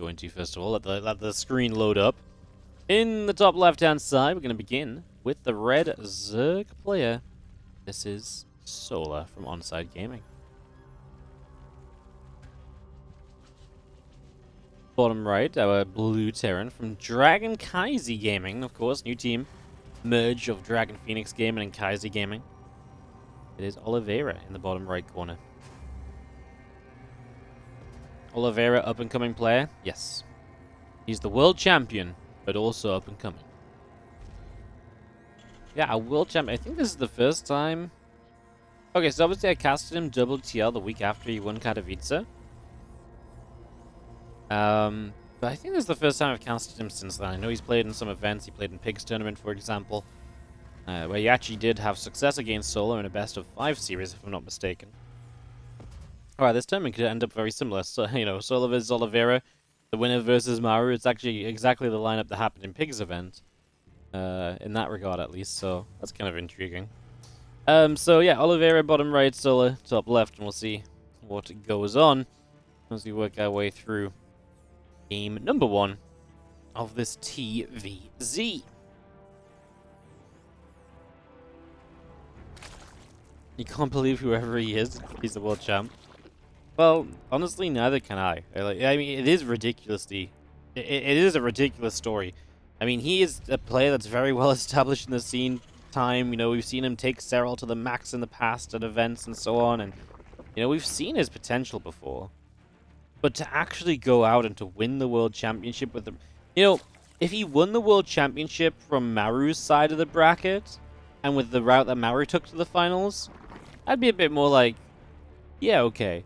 going to, first of all. Let the screen load up. In the top left-hand side, we're going to begin with the red Zerg player. This is Solar from Onside Gaming. Bottom right, our blue Terran from Dragon Kaiser Gaming. Of course, new team. Merge of Dragon Phoenix Gaming and Kaiser Gaming. It is Oliveira in the bottom right corner. Oliveira, up-and-coming player? Yes. He's the world champion, but also up-and-coming. Yeah, a world champion. I think this is the first time... Okay, so obviously I casted him WTL the week after he won Katowice. But I think this is the first time I've casted him since then. I know he's played in some events. He played in Pigs Tournament, for example. Where he actually did have success against Solar in a best-of-5 series, if I'm not mistaken. Alright, this tournament could end up very similar. So, you know, Solar vs Oliveira, the winner versus Maru. It's actually exactly the lineup that happened in Pigs event. In that regard, at least. So, that's kind of intriguing. So, yeah, Oliveira bottom right, Solar top left, and we'll see what goes on as we work our way through game number 1 of this TVZ. You can't believe whoever he is, he's the world champ. Well, honestly, neither can I. I mean, it is ridiculously... It is a ridiculous story. I mean, he is a player that's very well established in the scene time. You know, we've seen him take Serral to the max in the past at events and so on. And, you know, we've seen his potential before. But to actually go out and to win the World Championship with them... You know, if he won the World Championship from Maru's side of the bracket, and with the route that Maru took to the finals, I'd be a bit more like, yeah, okay.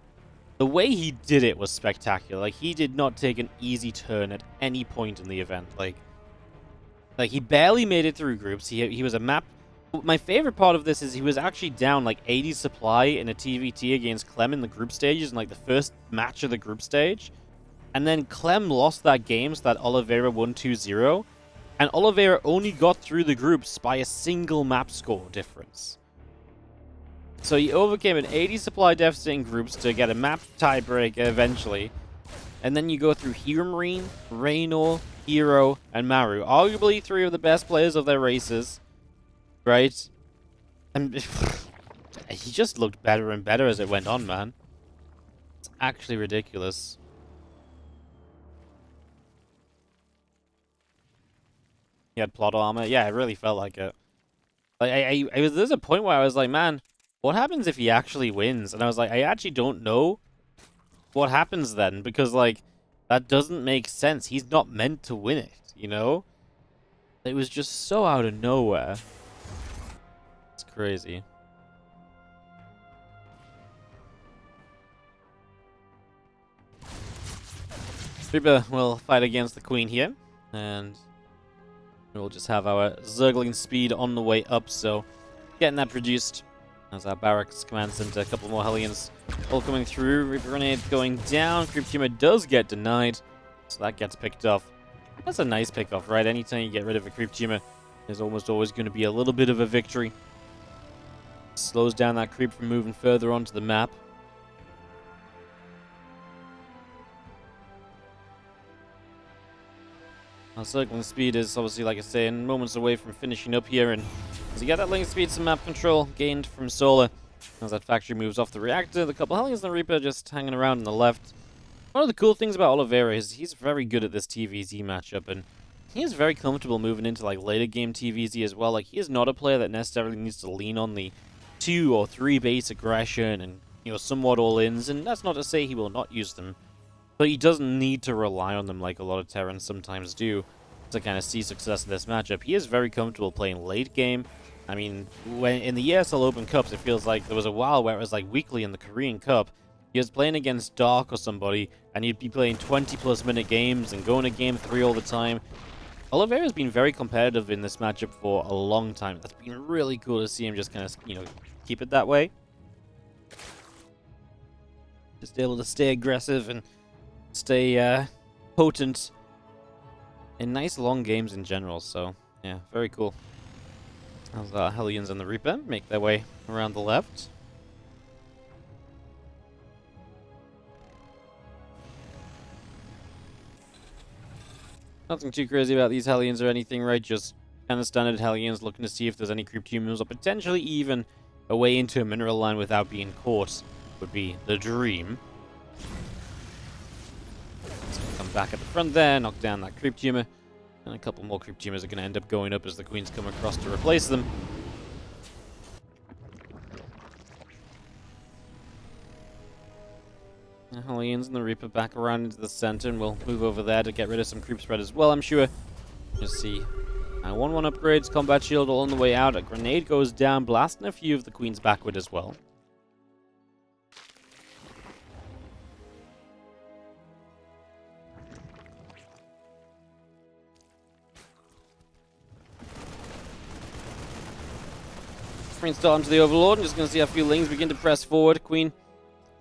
The way he did it was spectacular. Like, he did not take an easy turn at any point in the event. Like he barely made it through groups. He was a map... My favorite part of this is he was actually down like 80 supply in a TVT against Clem in the group stages in like the first match of the group stage. And then Clem lost that game so that Oliveira won 2-0. And Oliveira only got through the groups by a single map score difference. So he overcame an 80 supply deficit in groups to get a map tiebreaker eventually. And then you go through Hero Marine, Raynor, Hero, and Maru. Arguably 3 of the best players of their races. Right? And he just looked better and better as it went on, man. It's actually ridiculous. He had plot armor. Yeah, it really felt like it. Like, there's a point where I was like, man, what happens if he actually wins? And I was like, I actually don't know what happens then. Because, like, that doesn't make sense. He's not meant to win it, you know? It was just so out of nowhere. It's crazy. Reaper will fight against the Queen here. And we'll just have our Zergling speed on the way up. So, getting that produced. As our Barracks Command Center, a couple more Hellions all coming through. Reaper Grenade going down. Creep Tumor does get denied. So that gets picked off. That's a nice pick off, right? Anytime you get rid of a Creep Tumor, there's almost always going to be a little bit of a victory. Slows down that creep from moving further onto the map. Our circling speed is obviously, like I say, moments away from finishing up here, and as you get that link speed, some map control gained from Solar. As that factory moves off the reactor, the couple Hellions and the Reaper just hanging around on the left. One of the cool things about Oliveira is he's very good at this TVZ matchup, and he is very comfortable moving into like later game TVZ as well. Like, he is not a player that necessarily needs to lean on the 2 or 3 base aggression and, you know, somewhat all-ins, and that's not to say he will not use them. But he doesn't need to rely on them like a lot of Terrans sometimes do to kind of see success in this matchup. He is very comfortable playing late game. I mean, when in the ESL Open Cups, it feels like there was a while where it was like weekly in the Korean Cup. He was playing against Dark or somebody, and he'd be playing 20-plus minute games and going to game 3 all the time. Oliveira has been very competitive in this matchup for a long time. That's been really cool to see him just kind of, you know, keep it that way. Just able to stay aggressive and stay potent in nice long games in general. So, yeah, very cool. As Hellions and the Reaper make their way around the left. Nothing too crazy about these Hellions or anything, right? Just kind of standard Hellions, looking to see if there's any creep tumors or potentially even a way into a mineral line without being caught would be the dream. So come back at the front there, knock down that creep tumor, and a couple more creep tumors are going to end up going up as the queens come across to replace them. The Hellions and the Reaper back around into the center, and we'll move over there to get rid of some creep spread as well, I'm sure. Just see. 1-1 upgrades, combat shield all on the way out. A grenade goes down, blasting a few of the queens backward as well. Queen start into the Overlord, and just going to see a few Lings begin to press forward. Queen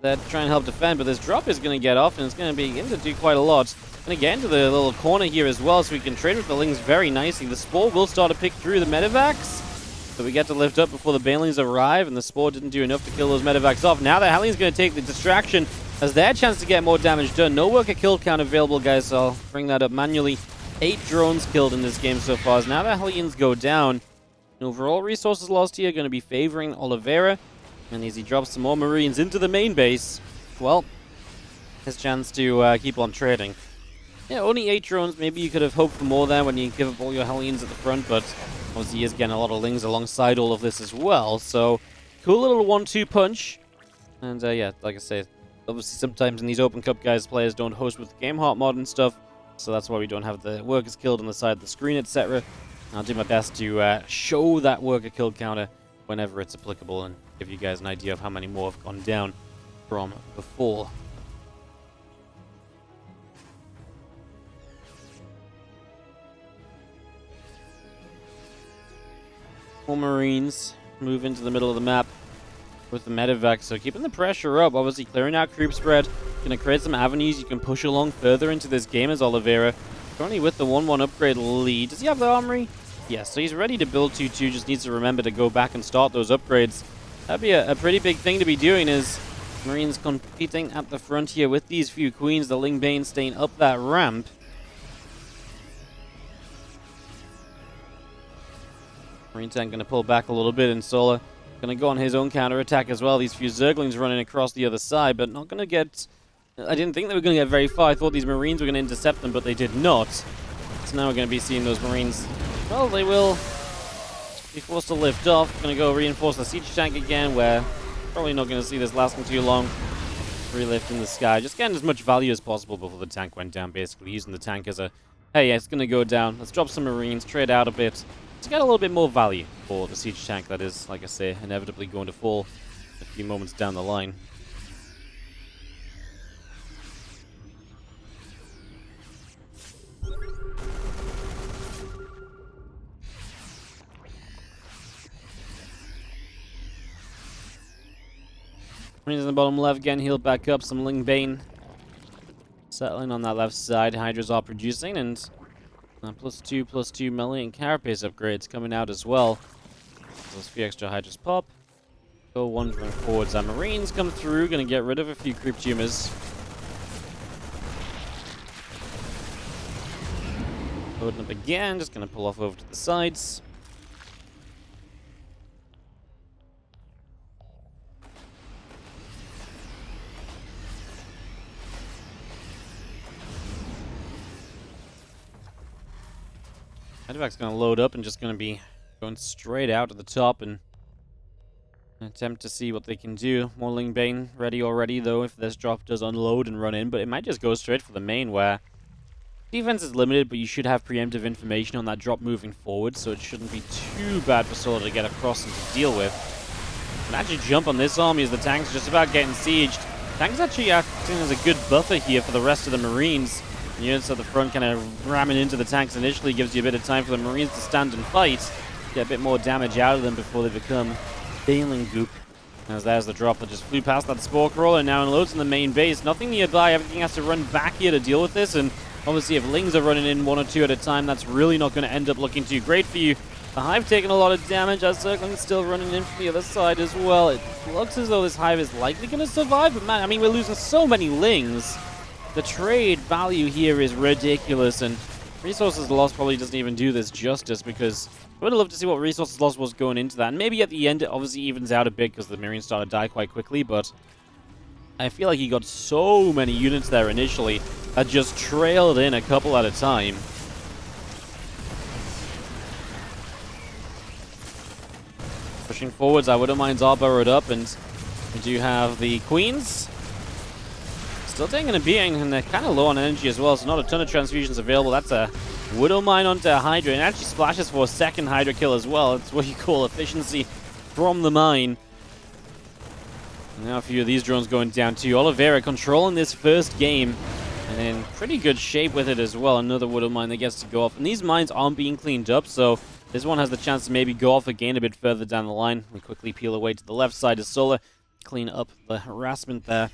there to try and help defend, but this drop is going to get off, and it's going to begin to do quite a lot. Going to get into the little corner here as well, so we can trade with the Lings very nicely. The Spore will start to pick through the Medivacs, so we get to lift up before the Banelings arrive, and the Spore didn't do enough to kill those Medivacs off. Now the Hellion's going to take the distraction as their chance to get more damage done. No worker kill count available, guys, so I'll bring that up manually. 8 drones killed in this game so far, as now the Hellions go down. And overall resources lost here going to be favoring Oliveira, and as he drops some more Marines into the main base, well, his chance to keep on trading. Yeah, only 8 drones. Maybe you could have hoped for more there when you give up all your Hellions at the front, but obviously he is getting a lot of Lings alongside all of this as well. So, cool little 1-2 punch. And yeah, like I say, obviously sometimes in these Open Cup guys, players don't host with Game Heart mod and stuff, so that's why we don't have the workers killed on the side of the screen, etc. I'll do my best to show that worker kill counter whenever it's applicable and give you guys an idea of how many more have gone down from before. More Marines move into the middle of the map with the Medivac, so keeping the pressure up, obviously clearing out creep spread, going to create some avenues you can push along further into this game as Oliveira. Currently with the 1-1 upgrade lead. Does he have the armory? Yes, so he's ready to build 2-2, just needs to remember to go back and start those upgrades. That'd be a pretty big thing to be doing, is Marines competing at the front here with these few queens, the Ling Bane staying up that ramp. Marine tank going to pull back a little bit, and Sola going to go on his own counter-attack as well. These few Zerglings running across the other side, but not going to get... I didn't think they were going to get very far. I thought these Marines were going to intercept them, but they did not. So now we're going to be seeing those Marines... Well, they will be forced to lift off. Going to go reinforce the siege tank again, where probably not going to see this lasting too long. Relift in the sky. Just getting as much value as possible before the tank went down, basically. Using the tank as a, hey, it's going to go down. Let's drop some Marines, trade out a bit. To get a little bit more value for the siege tank that is, like I say, inevitably going to fall a few moments down the line. Marines in the bottom left, getting healed back up. Some Ling Bane settling on that left side. Hydras are producing, and +2/+2 melee and carapace upgrades coming out as well. Those few extra Hydras pop. Go wandering forwards. Our Marines come through, gonna get rid of a few creep tumors. Loading up again, just gonna pull off over to the sides. Medevac's going to load up and just going to be going straight out to the top and attempt to see what they can do. More Ling Bane ready already, though, if this drop does unload and run in, but it might just go straight for the main, where defense is limited, but you should have preemptive information on that drop moving forward, so it shouldn't be too bad for Solar to get across and to deal with. Can actually jump on this army as the tank's just about getting sieged. Tank's actually acting as a good buffer here for the rest of the Marines. Units at the front kind of ramming into the tanks initially gives you a bit of time for the Marines to stand and fight. Get a bit more damage out of them before they become bailing goop. As there's the drop that just flew past that Spore Crawler and now unloads in the main base. Nothing nearby, everything has to run back here to deal with this, and obviously if Lings are running in 1 or 2 at a time, that's really not going to end up looking too great for you. The Hive taking a lot of damage, as Circling's still running in from the other side as well. It looks as though this Hive is likely going to survive, but man, I mean, we're losing so many Lings. The trade value here is ridiculous, and Resources lost probably doesn't even do this justice, because I would have loved to see what resources lost was going into that. And maybe at the end it obviously evens out a bit because the Marines started to die quite quickly, but I feel like he got so many units there initially that just trailed in a couple at a time. Pushing forwards, our Widow Mines are burrowed up, and we do have the Queens still taking a beating, and they're kind of low on energy as well, so not a ton of transfusions available. That's a Widow Mine onto a Hydra, and actually splashes for a second Hydra kill as well. It's what you call efficiency from the mine. And now a few of these drones going down too. Oliveira controlling this first game, and in pretty good shape with it as well. Another Widow Mine that gets to go off, and these mines aren't being cleaned up, so this one has the chance to maybe go off again a bit further down the line. We quickly peel away to the left side of Solar, clean up the harassment there.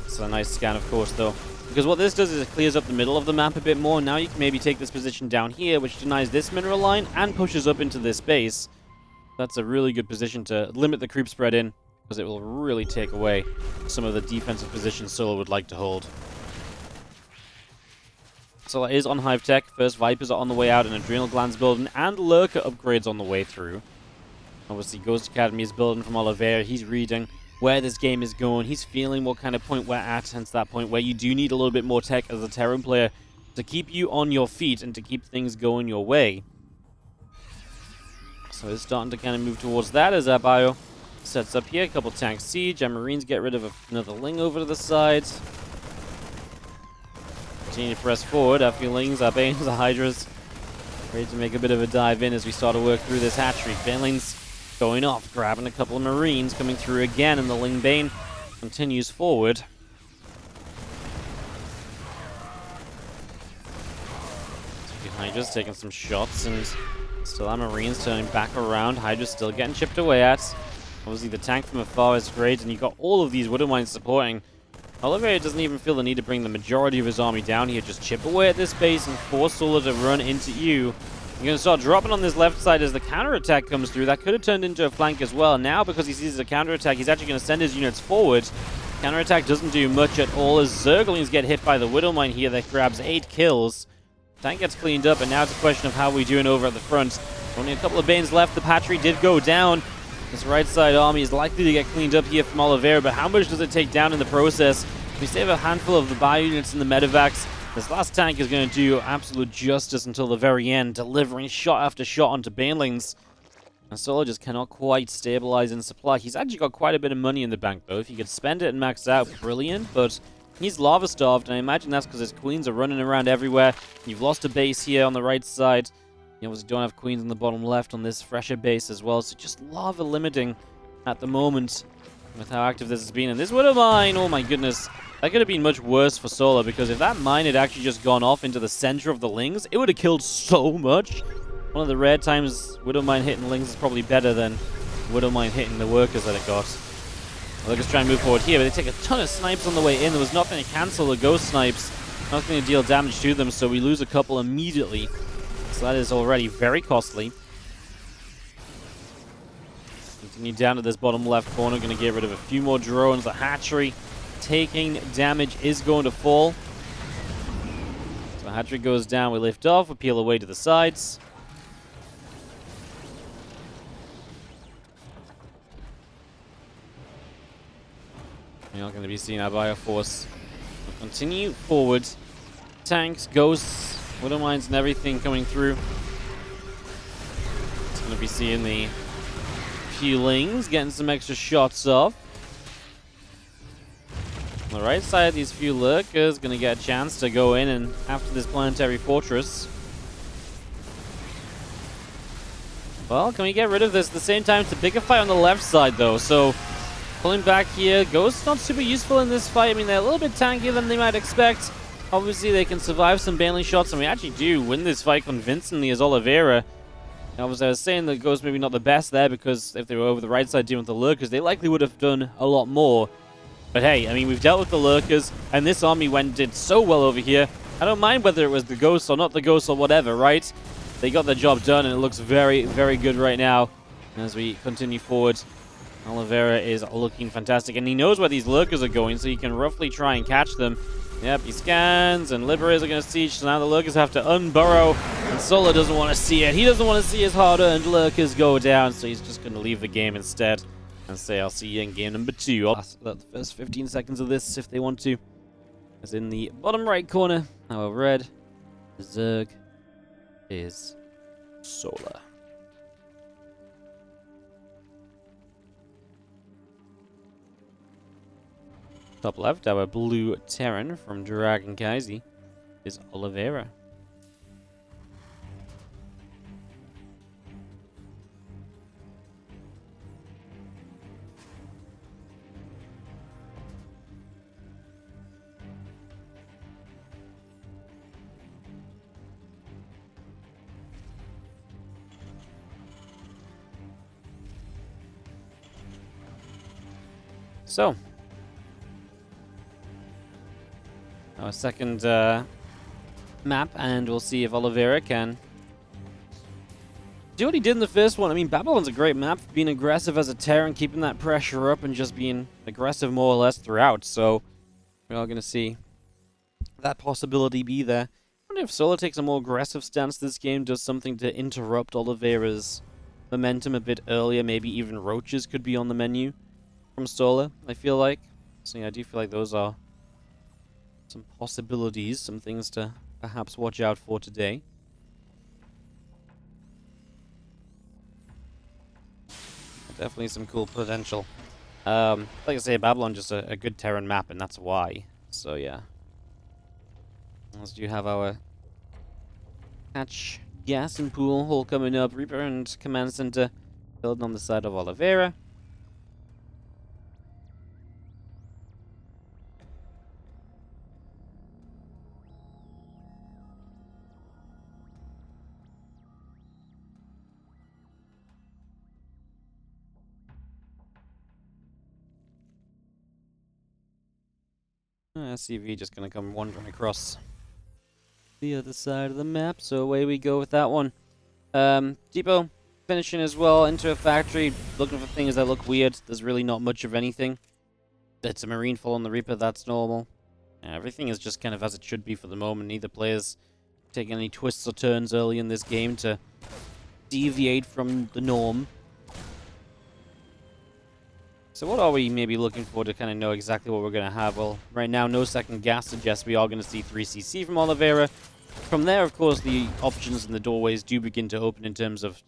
It's a nice scan, of course, though, because what this does is it clears up the middle of the map a bit more. Now you can maybe take this position down here, which denies this mineral line and pushes up into this base. That's a really good position to limit the creep spread in, because it will really take away some of the defensive positions Solar would like to hold. Solar is on Hive Tech. First Vipers are on the way out, and Adrenal Glands building, and Lurker upgrades on the way through. Obviously, Ghost Academy is building from Oliveira. He's reading where this game is going. He's feeling what kind of point we're at, hence that point where you do need a little bit more tech as a Terran player to keep you on your feet and to keep things going your way. So it's starting to kind of move towards that as our bio sets up here. A couple tanks siege, and Marines get rid of another Ling over to the side. Continue to press forward. Our few Lings, our Banes, our Hydras, ready to make a bit of a dive in as we start to work through this hatchery. Banelings going off, grabbing a couple of Marines, coming through again, and the Ling Bane continues forward. Hydra's taking some shots, and still our Marines turning back around. Hydra's still getting chipped away at. Obviously the tank from afar is great, and you've got all of these Widow Mines supporting. Oliveira doesn't even feel the need to bring the majority of his army down here. Just chip away at this base and force Solar to run into you. You're going to start dropping on this left side as the counterattack comes through. That could have turned into a flank as well. Now, because he sees a counterattack, he's actually going to send his units forward. Counterattack doesn't do much at all as Zerglings get hit by the Widow Mine here that grabs 8 kills. Tank gets cleaned up, and now it's a question of how we're doing over at the front. Only a couple of Banes left. The Patry did go down. This right side army is likely to get cleaned up here from Oliveira, but how much does it take down in the process? We save a handful of the bio units in the medevacs. This last tank is going to do absolute justice until the very end, delivering shot after shot onto Banelings. And Solar just cannot quite stabilize in supply. He's actually got quite a bit of money in the bank, though. If he could spend it and max out, brilliant, but he's lava-starved, and I imagine that's because his Queens are running around everywhere. You've lost a base here on the right side. You obviously don't have Queens on the bottom left on this fresher base as well, so just lava limiting at the moment with how active this has been. And this Widow Mine, oh my goodness. That could have been much worse for Solar, because if that mine had actually just gone off into the center of the Lings, it would have killed so much. One of the rare times Widow Mine hitting Lings is probably better than Widow Mine hitting the workers that it got. Lurkers try and move forward here, but they take a ton of snipes on the way in. There was nothing to cancel the ghost snipes. Nothing to deal damage to them, so we lose a couple immediately. So that is already very costly. Continue down to this bottom left corner. Going to get rid of a few more drones. The hatchery taking damage is going to fall. So the hatchery goes down. We lift off. We peel away to the sides. You're not going to be seeing our Bioforce continue forward. Tanks, ghosts, Widow Mines, and everything coming through. It's going to be seeing the few Lings getting some extra shots off. On the right side, these few Lurkers going to get a chance to go in and after this planetary fortress. Well, can we get rid of this at the same time? It's a bigger fight on the left side, though, so pulling back here. Ghosts not super useful in this fight. I mean, they're a little bit tankier than they might expect. Obviously, they can survive some Baneling shots, and we actually do win this fight convincingly as Oliveira. Now, as I was saying, the Ghosts maybe not the best there, because if they were over the right side dealing with the Lurkers, they likely would have done a lot more. But hey, I mean, we've dealt with the Lurkers, and this army did so well over here. I don't mind whether it was the Ghosts or not the Ghosts or whatever, right? They got the job done, and it looks very, very good right now as we continue forward. Oliveira is looking fantastic, and he knows where these Lurkers are going, so he can roughly try and catch them. Yep, he scans, and Liberators are going to siege, so now the Lurkers have to unburrow, and Solar doesn't want to see it. He doesn't want to see his hard-earned Lurkers go down, so he's just going to leave the game instead and say, I'll see you in game number 2. I'll ask the first 15 seconds of this if they want to. As in the bottom right corner, our red Zerg is Solar. Top left, our blue Terran from Dragon Kaisi is Oliveira. So, our second map, and we'll see if Oliveira can do what he did in the first one. I mean, Babylon's a great map for being aggressive as a Terran, keeping that pressure up and just being aggressive more or less throughout. So, we're all going to see that possibility be there. I wonder if Solar takes a more aggressive stance this game, does something to interrupt Oliveira's momentum a bit earlier. Maybe even Roaches could be on the menu from Solar, I feel like. So yeah, I do feel like those are some possibilities, some things to perhaps watch out for today. Definitely some cool potential. Like I say, Babylon just a good Terran map, and that's why. So yeah. As do have our catch gas and pool hole coming up. Reaper and Command Center building on the side of Oliveira. SCV just going to come wandering across the other side of the map, so away we go with that one. Depot finishing as well into a factory, looking for things that look weird. There's really not much of anything. It's a Marine full on the Reaper, that's normal. Everything is just kind of as it should be for the moment. Neither player's taking any twists or turns early in this game to deviate from the norm. So what are we maybe looking for to kind of know exactly what we're going to have? Well, right now, no second gas suggests we are going to see 3CC from Oliveira. From there, of course, the options and the doorways do begin to open in terms of,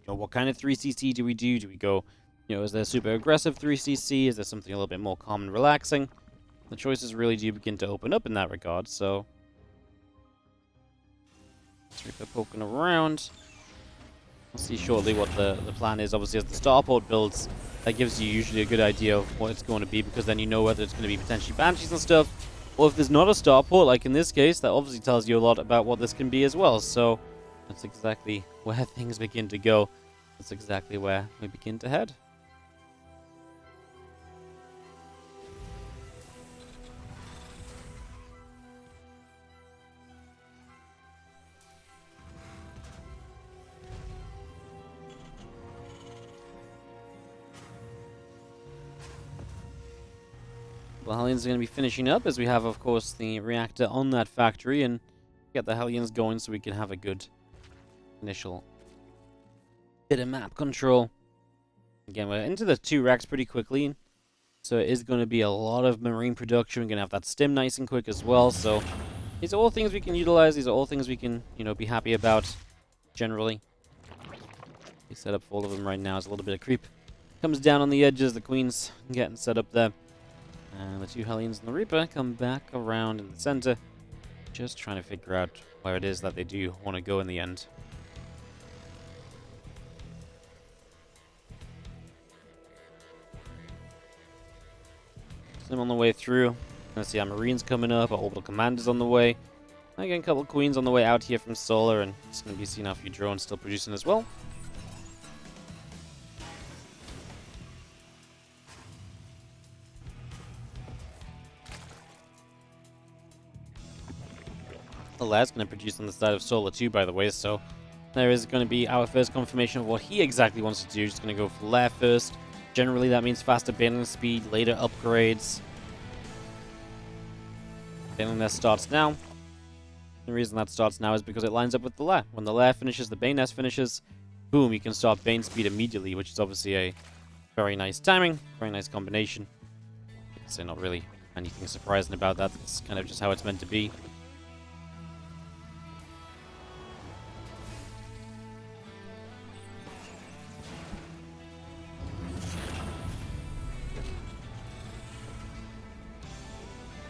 what kind of 3CC do we do? Do we go, is there super aggressive 3CC? Is there something a little bit more calm and relaxing? The choices really do begin to open up in that regard, so Reaper poking around. We'll see shortly what the plan is. Obviously, as the starport builds, that gives you usually a good idea of what it's going to be, because then you know whether it's going to be potentially Banshees and stuff, or if there's not a starport, like in this case, that obviously tells you a lot about what this can be as well. So that's exactly where things begin to go. That's exactly where we begin to head. Well, Hellions are going to be finishing up, as we have, of course, the reactor on that factory, and get the Hellions going so we can have a good initial bit of map control. Again, we're into the 2 racks pretty quickly, so it is going to be a lot of Marine production. We're going to have that stim nice and quick as well, so these are all things we can utilize. These are all things we can, be happy about, generally. We set up for all of them right now as a little bit of creep comes down on the edges. The Queen's getting set up there. And the 2 Hellions and the Reaper come back around in the center, just trying to figure out where it is that they do want to go in the end. Stim on the way through. Let's see, our Marines coming up, our Orbital Commanders on the way. Again, a couple of Queens on the way out here from Solar, and it's going to be seeing a few drones still producing as well. That's going to produce on the side of Solar too, by the way, so there is going to be our first confirmation of what he exactly wants to do. Just going to go for Lair first. Generally, that means faster bailing speed, later upgrades. Baneling nest starts now. The reason that starts now is because it lines up with the lair. When the lair finishes, the Bane nest finishes. Boom, you can start Bane speed immediately, which is obviously a very nice timing, very nice combination. So not really anything surprising about that. It's kind of just how it's meant to be.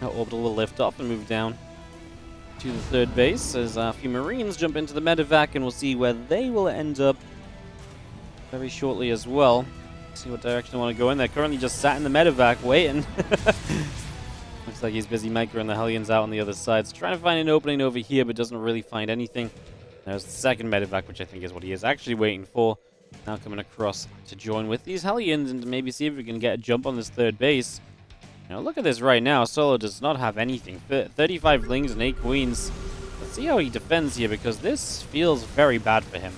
Now Orbital will lift off and move down to the third base as a few Marines jump into the medevac, and we'll see where they will end up very shortly as well. See what direction I want to go in. They're currently just sat in the medevac waiting. Looks like he's busy microing the Hellions out on the other side. So trying to find an opening over here, but doesn't really find anything. There's the second medevac, which I think is what he is actually waiting for. Now coming across to join with these Hellions and to maybe see if we can get a jump on this third base. Now look at this right now. Solo does not have anything. 35 lings and 8 queens. Let's see how he defends here, because this feels very bad for him.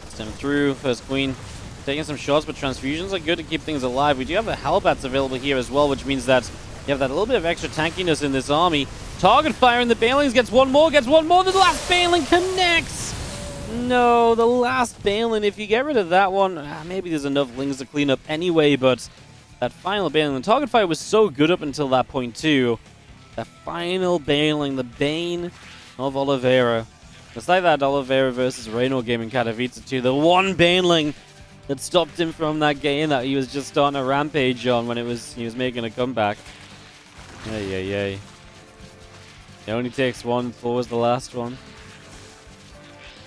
Stem through. First queen taking some shots, but transfusions are good to keep things alive. We do have the Hellbats available here as well, which means that you have that little bit of extra tankiness in this army. Target fire in the Banelings. Gets one more. The last Baneling connects. No, the last Baneling. If you get rid of that one, maybe there's enough lings to clean up anyway, but that final Baneling, the target fire was so good up until that point too. The final Baneling, the Bane of Oliveira. It's like that Oliveira versus Reno game in Katowice too. The one Baneling that stopped him from that game that he was just starting a rampage on when he was making a comeback. Yay. It only takes one. It's always the last one.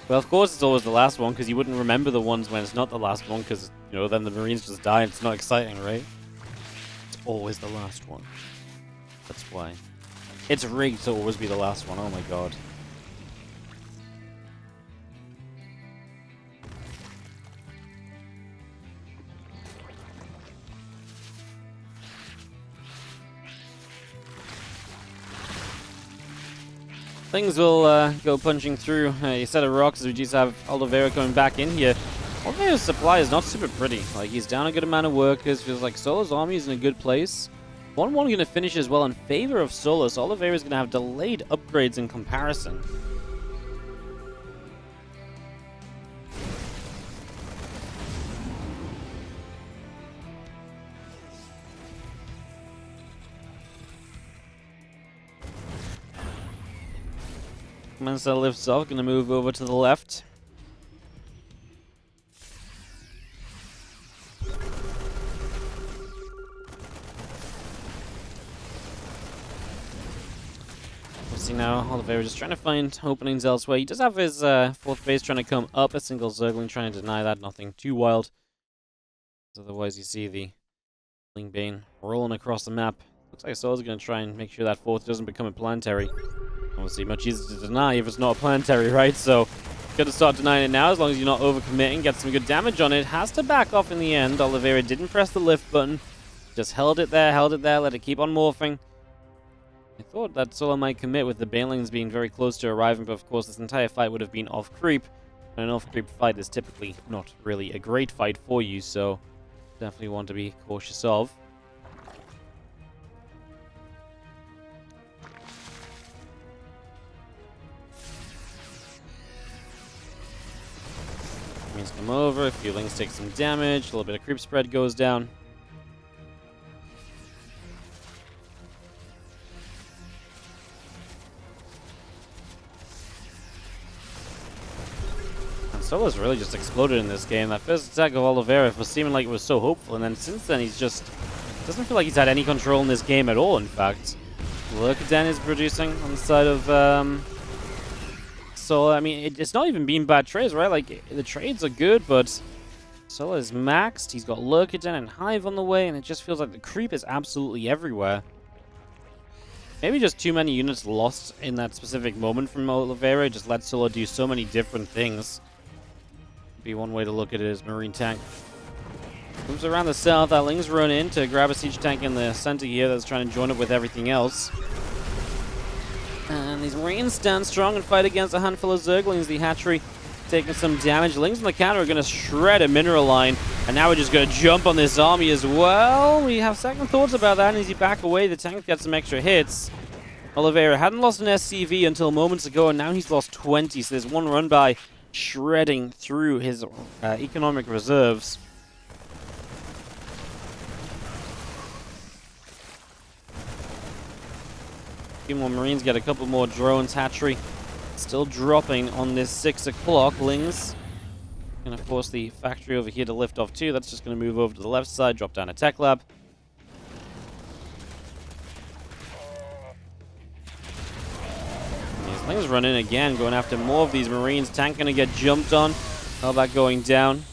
Well, of course it's always the last one, because you wouldn't remember the ones when it's not the last one, because, you know, then the Marines just die and it's not exciting, right? It's always the last one. That's why. It's rigged to always be the last one. Oh my god. Things will go punching through a set of rocks as we just have Oliveira coming back in here. Oliveira's supply is not super pretty. Like, he's down a good amount of workers. Feels like Solo's army is in a good place. 1-1 going to finish as well in favor of Solo, so Oliveira's going to have delayed upgrades in comparison. Mensa lifts off, going to move over to the left. We'll see now, Oliveira just trying to find openings elsewhere. He does have his fourth base trying to come up, a single Zergling trying to deny that, nothing too wild. Otherwise you see the Ling Bane rolling across the map. Looks like Solo's going to try and make sure that fourth doesn't become a planetary. Obviously, much easier to deny if it's not a planetary, right? So, got to start denying it now, as long as you're not overcommitting. Get some good damage on it. Has to back off in the end. Oliveira didn't press the lift button. Just held it there, let it keep on morphing. I thought that Solo might commit with the Banelings being very close to arriving, but of course this entire fight would have been off-creep. And an off-creep fight is typically not really a great fight for you, so definitely want to be cautious of. Marines come over, a few lings take some damage, a little bit of creep spread goes down. And Solo's really just exploded in this game. That first attack of Oliveira was seeming like it was so hopeful, and then since then he's just doesn't feel like he's had any control in this game at all, in fact. Lurkaden is producing on the side of Solo. I mean, it's not even been bad trades, right? Like, the trades are good, but Solo is maxed. He's got Lurkaden and Hive on the way, and it just feels like the creep is absolutely everywhere. Maybe just too many units lost in that specific moment from Oliveira. Just let Solo do so many different things. Be one way to look at it as Marine tank. Moves around the south. That Lings run in to grab a siege tank in the center here that's trying to join up with everything else. And these Marines stand strong and fight against a handful of Zerglings. The hatchery taking some damage. Lings on the counter are going to shred a mineral line, and now we're just going to jump on this army as well. We have second thoughts about that, and as you back away, the tank gets some extra hits. Oliveira hadn't lost an SCV until moments ago, and now he's lost 20, so there's one run by shredding through his economic reserves. A few more Marines, get a couple more drones. Hatchery still dropping on this 6 o'clock. Lings gonna force the factory over here to lift off too. That's just gonna move over to the left side, drop down a tech lab. Lings running again, going after more of these Marines. Tank gonna get jumped on. How about going down?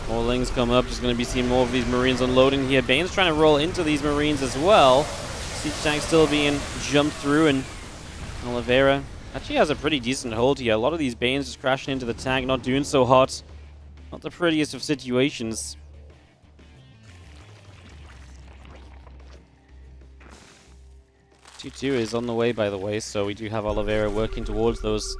More Lings come up. Just gonna be seeing more of these Marines unloading here. Bane's trying to roll into these Marines as well. Siege tank still being jumped through, and Oliveira actually has a pretty decent hold here. A lot of these Banes just crashing into the tank, not doing so hot. Not the prettiest of situations. Two is on the way, by the way, so we do have Oliveira working towards those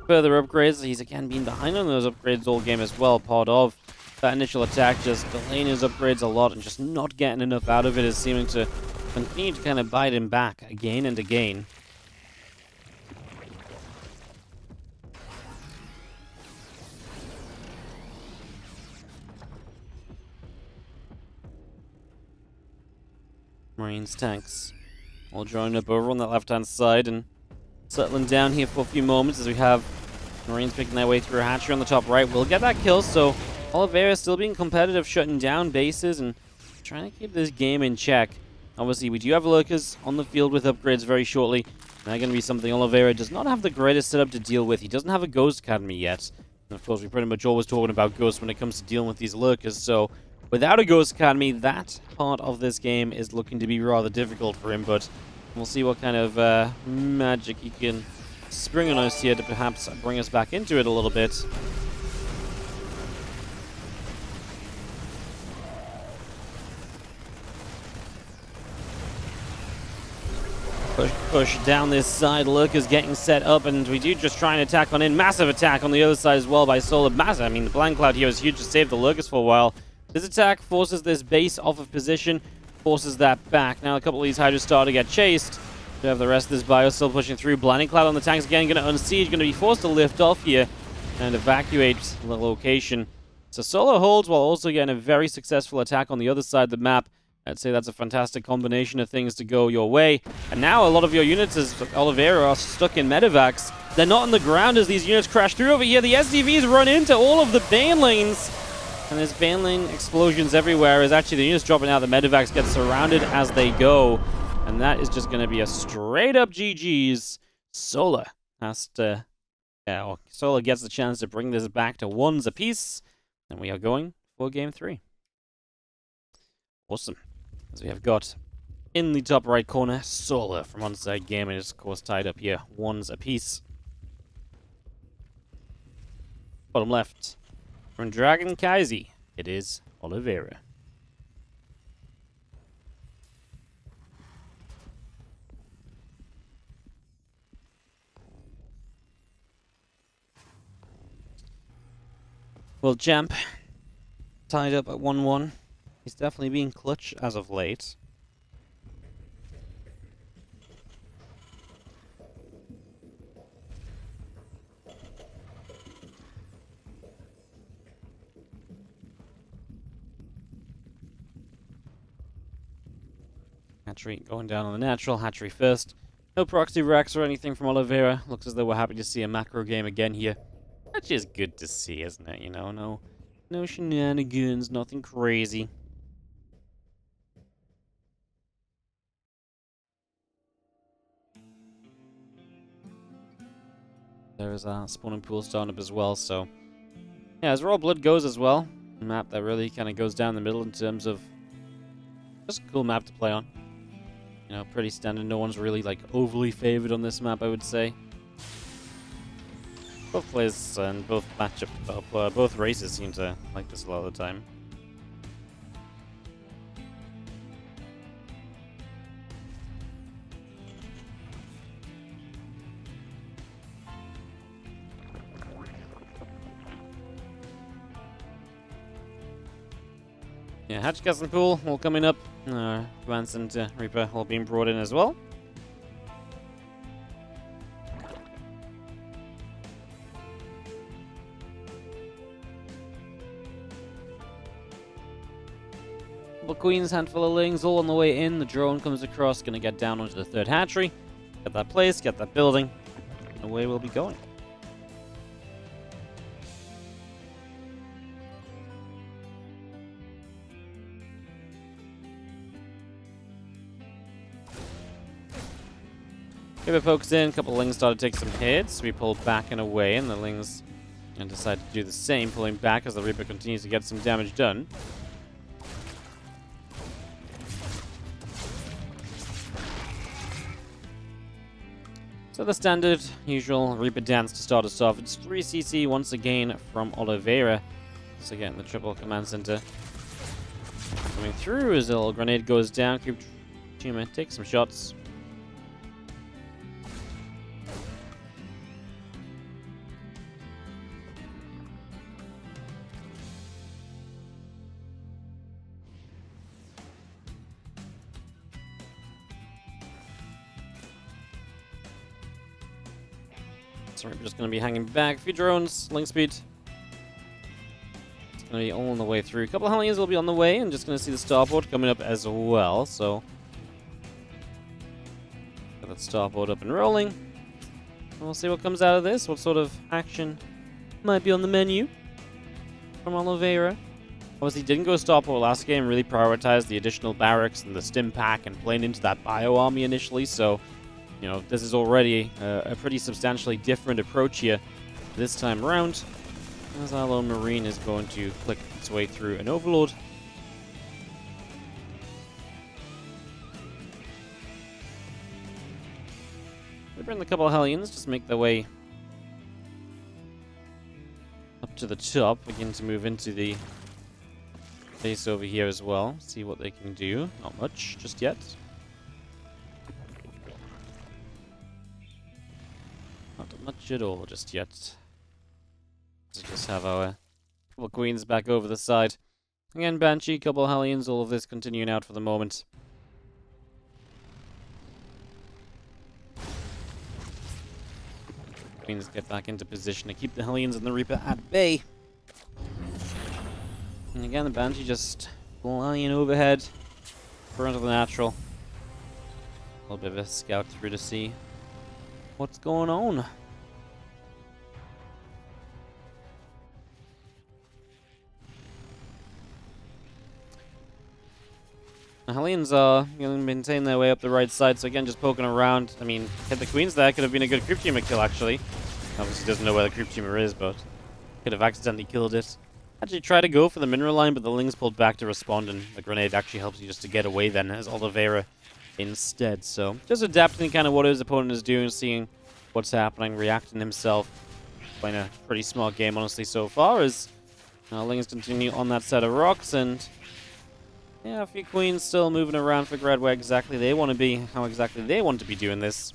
further upgrades. He's again been behind on those upgrades all game as well. Part of that initial attack, just delaying his upgrades a lot and just not getting enough out of it, is seeming to continue to kind of bite him back again and again. Marines, tanks, all joining up over on that left-hand side and settling down here for a few moments as we have Marines picking their way through a hatchery on the top right. We'll get that kill, so Oliveira still being competitive, shutting down bases and trying to keep this game in check. Obviously, we do have lurkers on the field with upgrades very shortly. That's going to be something Oliveira does not have the greatest setup to deal with. He doesn't have a Ghost Academy yet. And of course, we pretty much always talking about Ghosts when it comes to dealing with these lurkers, so without a Ghost Academy, that part of this game is looking to be rather difficult for him, but we'll see what kind of magic he can spring on us here to perhaps bring us back into it a little bit. Push down this side. Lurkers getting set up, and we do just try and attack on in. Massive attack on the other side as well by Solar. Massive. I mean, the Blind Cloud here is huge to save the Lurkers for a while. This attack forces this base off of position, forces that back. Now a couple of these Hydras start to get chased. We have the rest of this bio still pushing through. Blinding Cloud on the tanks again, going to unsiege, going to be forced to lift off here and evacuate the location. So Solo holds while also getting a very successful attack on the other side of the map. I'd say that's a fantastic combination of things to go your way. And now a lot of your units, as Oliveira, are stuck in medevacs. They're not on the ground as these units crash through over here. The SCVs run into all of the Bane lanes. And there's Bane lane explosions everywhere as actually the units dropping out. The medevacs get surrounded as they go. And that is just going to be a straight up GG's. Solar has to... Solar gets the chance to bring this back to ones apiece. And we are going for game 3. Awesome. As we have got in the top right corner, Solar from Onside Gaming is of course tied up here, ones apiece. Bottom left, from Dragon Kaisi, it is Oliveira. Well, Champ, tied up at 1-1. He's definitely been clutch as of late. Hatchery going down on the natural. Hatchery first. No proxy racks or anything from Oliveira. Looks as though we're happy to see a macro game again here. Which is good to see, isn't it? You know, no shenanigans, nothing crazy. There's a spawning pool starting up as well, so yeah, as Raw Blood goes as well, a map that really kind of goes down the middle in terms of just a cool map to play on. You know, pretty standard. No one's really like overly favored on this map, I would say. Both players and both both races seem to like this a lot of the time. Yeah, Hatch Gas and Pool all coming up. Command Center Reaper all being brought in as well. Couple Queens, handful of Lings, all on the way in. The drone comes across, gonna get down onto the third hatchery. Get that place, get that building. And away we'll be going. Reaper pokes in, a couple of Lings started to take some hits. We pulled back and away, and the Lings decide to do the same, pulling back as the Reaper continues to get some damage done. So the standard, usual Reaper dance to start us off. It's 3 CC once again from Oliveira. So again, the triple command center coming through as a little grenade goes down. Creep Tumor takes some shots. So we're just going to be hanging back. A few drones, link speed. It's going to be all on the way through. A couple of Hellions will be on the way, and just going to see the starboard coming up as well. So, get that starboard up and rolling. And we'll see what comes out of this. What sort of action might be on the menu from Oliveira. Obviously, didn't go starport last game. Really prioritized the additional barracks and the stim pack and playing into that bio army initially. So, you know, this is already a pretty substantially different approach here this time around. As our lone Marine is going to click its way through an Overlord. They bring a couple of Hellions, just make their way up to the top, begin to move into the base over here as well. See what they can do. Not much just yet. Not much at all just yet. Let's just have our couple of Queens back over the side. Again, Banshee, couple of Hellions, all of this continuing out for the moment. Queens get back into position to keep the Hellions and the Reaper at bay. And again, the Banshee just flying overhead, front of the natural. A little bit of a scout through to see what's going on. The Hellions are going to maintain their way up the right side, so again, just poking around. I mean, hit the Queens there, could have been a good creep tumor kill, actually. Obviously doesn't know where the creep tumor is, but could have accidentally killed it. Actually tried to go for the mineral line, but the Lings pulled back to respond, and the grenade actually helps you just to get away then as Oliveira instead. So just adapting kind of what his opponent is doing, seeing what's happening, reacting himself. Playing a pretty smart game, honestly, so far, as Lings continue on that set of rocks, and yeah, a few Queens still moving around, figure out where exactly they want to be, how exactly they want to be doing this.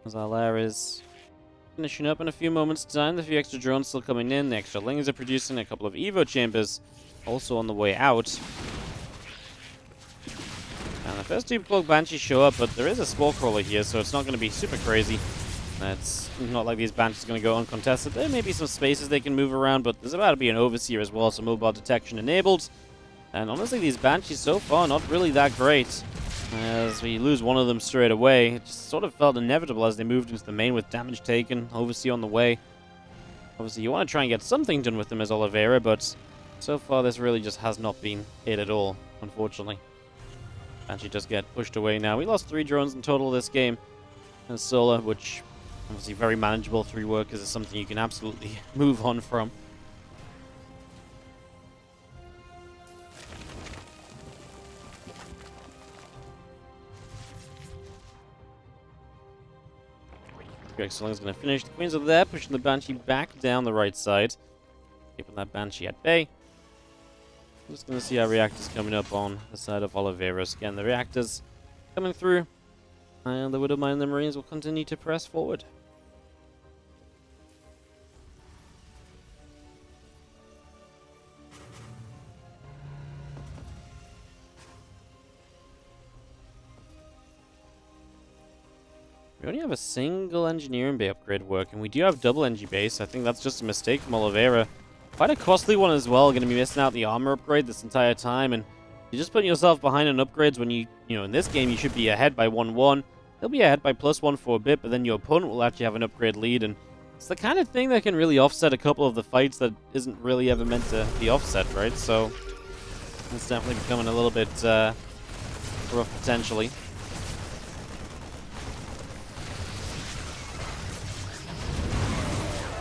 As our lair is finishing up in a few moments' time, the few extra drones still coming in, the extra Lings are producing, a couple of Evo chambers also on the way out. And the first two Cloak Banshees show up, but there is a Spore Crawler here, so it's not going to be super crazy. It's not like these Banshees are going to go uncontested. There may be some spaces they can move around, but there's about to be an Overseer as well, so mobile detection enabled. And honestly, these Banshees so far not really that great. As we lose one of them straight away, it just sort of felt inevitable as they moved into the main with damage taken, Overseer on the way. Obviously, you want to try and get something done with them as Oliveira, but so far this really just has not been it at all, unfortunately. Banshee does get pushed away now. We lost 3 drones in total this game. And Solar, which obviously very manageable. 3 workers is something you can absolutely move on from. Excellent is going to finish. The Queens are there, pushing the Banshee back down the right side. Keeping that Banshee at bay. I'm just going to see our reactors coming up on the side of Oliveira's. Again, the reactors coming through. And the Widowmine and the Marines will continue to press forward. We only have a single engineering bay upgrade working. We do have double NG base. I think that's just a mistake from Oliveira. Quite a costly one as well. Going to be missing out the armor upgrade this entire time. And you're just putting yourself behind on upgrades when you know, in this game, you should be ahead by 1-1. He'll be ahead by +1 for a bit, but then your opponent will actually have an upgrade lead. And it's the kind of thing that can really offset a couple of the fights that isn't really ever meant to be offset, right? So it's definitely becoming a little bit rough potentially.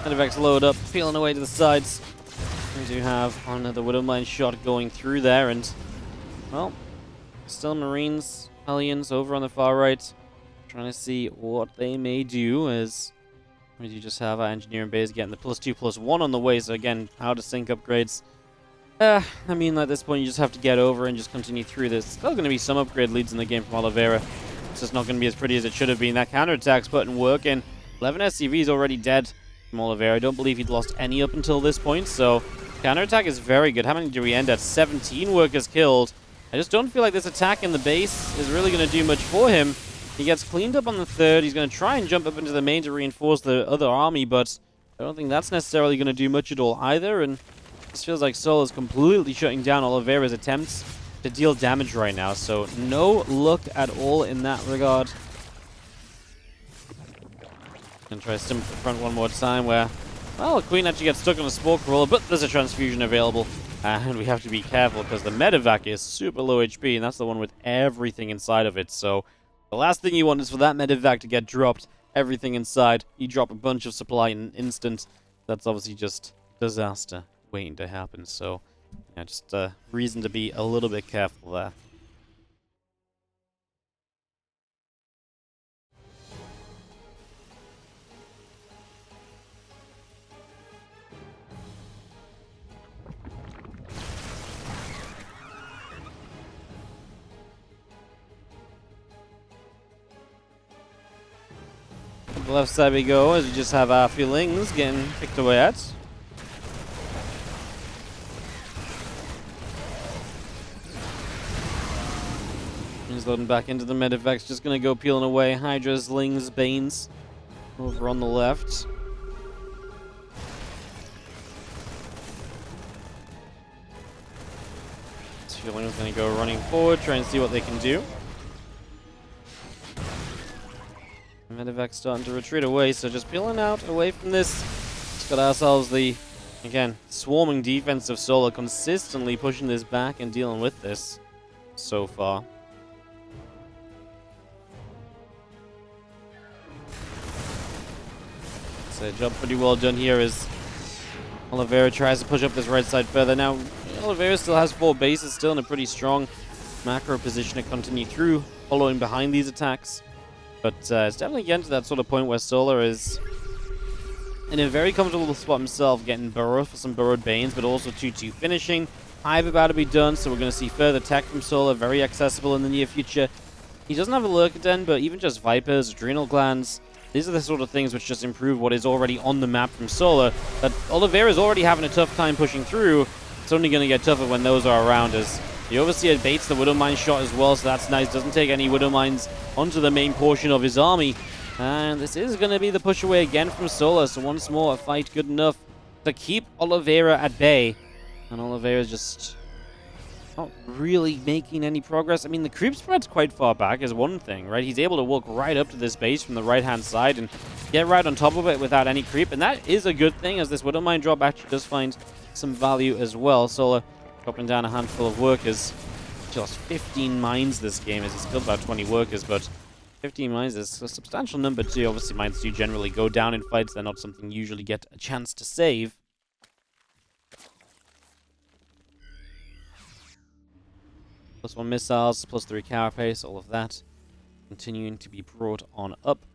Medivac's load up, peeling away to the sides. We do have another Widowmine shot going through there, and, well, still Marines, Hellions over on the far right. Trying to see what they may do, as we do just have our engineering base getting the +2/+1 on the way, so again, how to sync upgrades. I mean, at this point, you just have to get over and just continue through this. Still going to be some upgrade leads in the game from Oliveira. It's just not going to be as pretty as it should have been. That counterattack's putting work in. 11 SCVs already dead from Oliveira. I don't believe he'd lost any up until this point, so counterattack is very good. How many do we end at? 17 workers killed. I just don't feel like this attack in the base is really going to do much for him. He gets cleaned up on the third. He's going to try and jump up into the main to reinforce the other army, but I don't think that's necessarily going to do much at all either, and this feels like Sol is completely shutting down Oliveira's attempts to deal damage right now, so no luck at all in that regard. Gonna try to stim at the front one more time where, well, Queen actually gets stuck on a Spore Crawler, but there's a transfusion available. And we have to be careful because the Medivac is super low HP, and that's the one with everything inside of it. So the last thing you want is for that Medivac to get dropped, everything inside. You drop a bunch of supply in an instant. That's obviously just disaster waiting to happen. So yeah, just a reason to be a little bit careful there. The left side we go as we just have our feelings getting picked away at. He's loading back into the Medivacs, just gonna go peeling away. Hydras, Lings, Banes over on the left. Feelings gonna go running forward, trying to see what they can do. Medivac's starting to retreat away, so just peeling out away from this. Just got ourselves the, again, swarming defense of Solar, consistently pushing this back and dealing with this so far. So job pretty well done here as Oliveira tries to push up this right side further. Now, Oliveira still has 4 bases, still in a pretty strong macro position to continue through, following behind these attacks. But it's definitely getting to that sort of point where Solar is in a very comfortable spot himself, getting burrowed for some burrowed Banes, but also 2-2 finishing. Hive about to be done, so we're going to see further tech from Solar, very accessible in the near future. He doesn't have a Lurker Den, but even just Vipers, Adrenal Glands, these are the sort of things which just improve what is already on the map from Solar. That Oliveira is already having a tough time pushing through. It's only going to get tougher when those are around us. The Overseer baits the Widowmine shot as well, so that's nice. Doesn't take any Widowmines onto the main portion of his army. And this is going to be the push away again from Solar, so once more a fight good enough to keep Oliveira at bay. And Oliveira's just not really making any progress. I mean, the creep spread's quite far back is one thing, right? He's able to walk right up to this base from the right-hand side and get right on top of it without any creep. And that is a good thing, as this Widowmine drop actually does find some value as well. Solar dropping down a handful of workers. Just 15 mines this game, as he's killed about 20 workers, but 15 mines is a substantial number too. Obviously, mines do generally go down in fights. They're not something you usually get a chance to save. +1 missiles, +3 carapace, all of that continuing to be brought on up.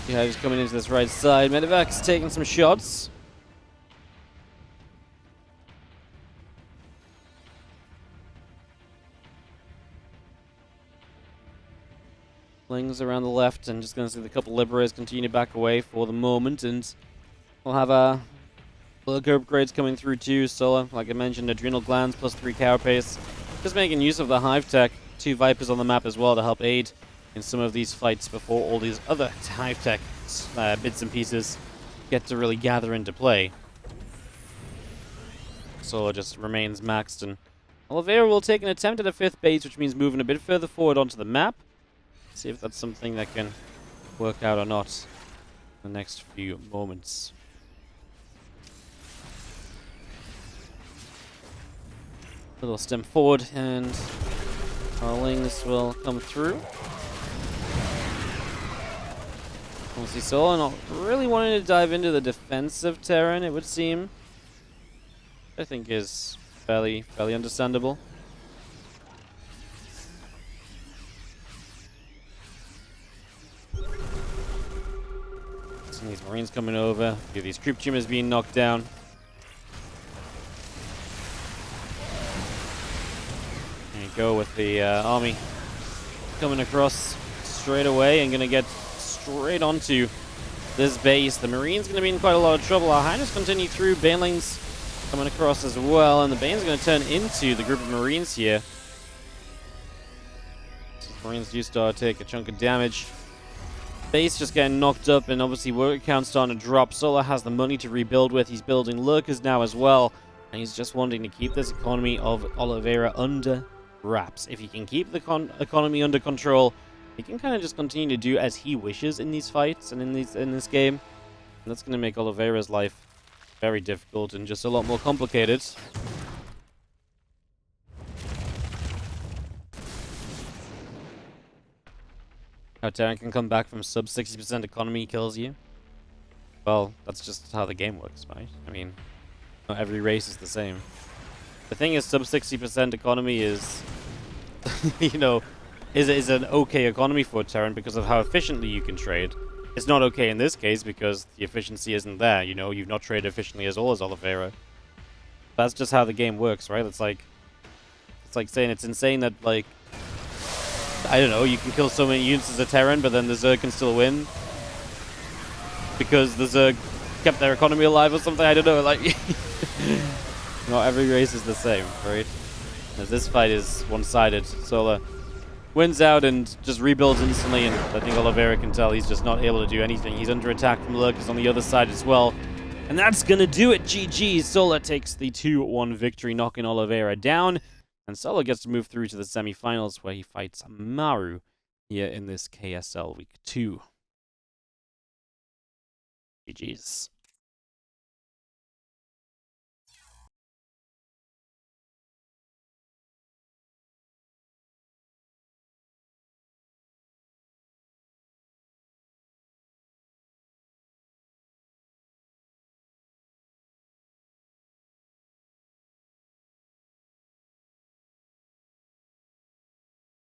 Yeah, he's coming into this right side. Medivac's taking some shots. Lings around the left, and just going to see the couple Liberators continue to back away for the moment, and we'll have a Lurker upgrades coming through too. Solar, like I mentioned, adrenal glands plus 3 carapace. Just making use of the hive tech. 2 vipers on the map as well to help aid in some of these fights before all these other hive tech bits and pieces get to really gather into play. Solar just remains maxed, and Oliveira will take an attempt at a 5th base, which means moving a bit further forward onto the map. See if that's something that can work out or not in the next few moments. Little stem forward, and our Lings will come through. We'll see Solar not really wanting to dive into the defensive Terran, it would seem. I think is fairly understandable. Some of these Marines coming over, a few of these creep tumors being knocked down. There you go with the army coming across straight away and gonna get straight onto this base. The Marines gonna be in quite a lot of trouble. Our Highness continue through, Banelings coming across as well, and the Bane's going to turn into the group of Marines here. These Marines do start to take a chunk of damage. Base just getting knocked up, and obviously work count starting to drop. Solar has the money to rebuild with. He's building lurkers now as well, and he's just wanting to keep this economy of Oliveira under wraps. If he can keep the economy under control, he can kind of just continue to do as he wishes in these fights and in this game. And that's going to make Oliveira's life very difficult and just a lot more complicated. How Terran can come back from sub 60% economy kills you? Well, that's just how the game works, right? I mean, not every race is the same. The thing is, sub 60% economy is, you know, is an okay economy for Terran because of how efficiently you can trade. It's not okay in this case because the efficiency isn't there, you know, you've not traded efficiently as all as Oliveira. That's just how the game works, right? It's like saying it's insane that, like, I don't know, you can kill so many units as a Terran, but then the Zerg can still win. Because the Zerg kept their economy alive or something, I don't know, like, not every race is the same, right? As this fight is one-sided. Solar wins out and just rebuilds instantly, and I think Oliveira can tell he's just not able to do anything. He's under attack from Lurkers on the other side as well. And that's going to do it, GG. Solar takes the 2-1 victory, knocking Oliveira down. And Solar gets to move through to the semifinals where he fights Maru here in this KSL Week 2. GG's.